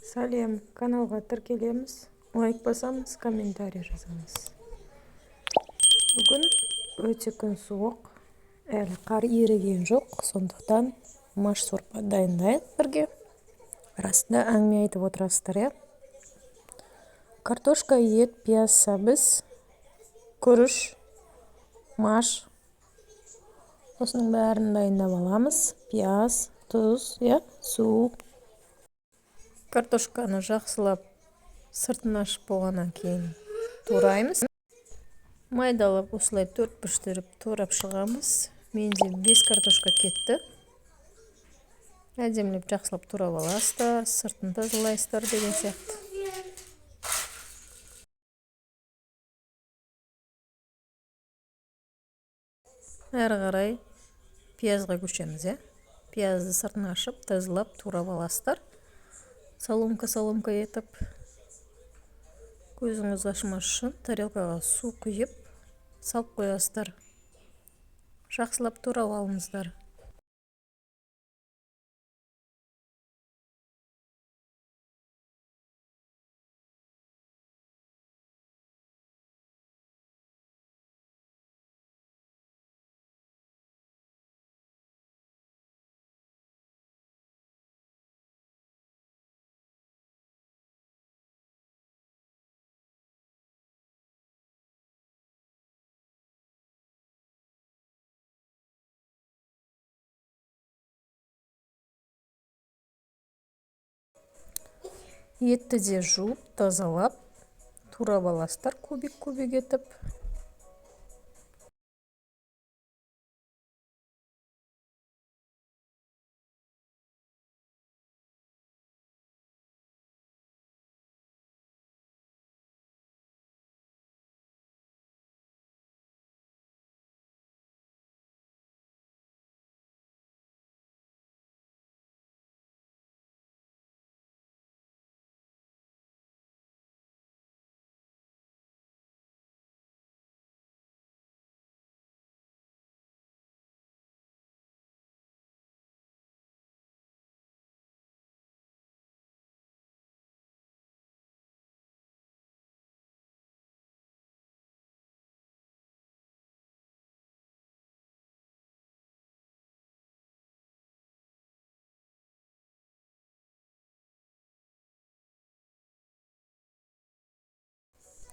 Сәлем, каналға тіркелеміз. Лайк басамыз, комментарий жазамыз. Бүгін өте күн суық, әлі қар еріген жоқ, сондықтан маш сорпа дайындайық бірге. Арасында әңгіме айтып отырасыздар, иә? Картошка, ет, пияз, сәбіз, күріш, маш. Осының бәрін дайындап аламыз. Пияз, тұз, су. Картошканы жақсылап сыртын ашып болғаннан кейін тураймыз. Майдалап осылай төрт бүріштіріп турап шығамыз. Менде 5 картошка кетті. Әдемілеп жақсылап турап аласыздар, сыртын тазалайсыздар деген сияқты. Әрі қарай пиязға көшеміз, Пиязды сыртын ашып, тазалап турап аласыздар. Соломка етіп, көзіңіз ашымас үшін тарелкаға су құйып, салып қоясыздар. Жақсылап турап алыңыздар. Етті де жуып, тазалап, турап аласыздар кубик етіп.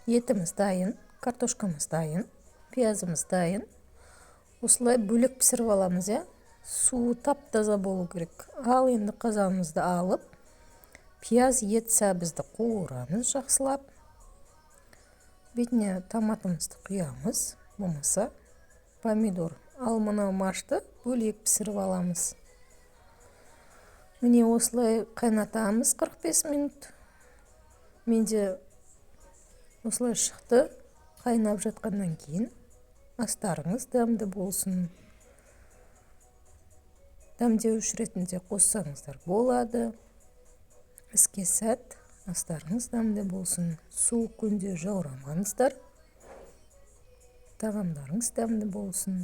Етіміз дайын, картошкамыз дайын, пиязымыз дайын. Осылай бөлек пісіріп аламыз, Суы тап-таза болу керек. Ал енді қазанымызды алып, пияз, ет, сәбізді қуырамыз жақсылап. Бетіне томатымызды құямыз, болмаса помидор. Ал мына машты бөлек пісіріп аламыз. Міне осылай қайнатамыз 45 минут. Менде осылай шықты. Қайнап жатқаннан кейін астарыңыз дәмді болсын. Дәмдеуіш ретінде қоссаңыздар болады. Іске сәт, астарыңыз дәмді болсын. Суық күнде жаурамаңыздар. Тағамдарыңыз дәмді болсын.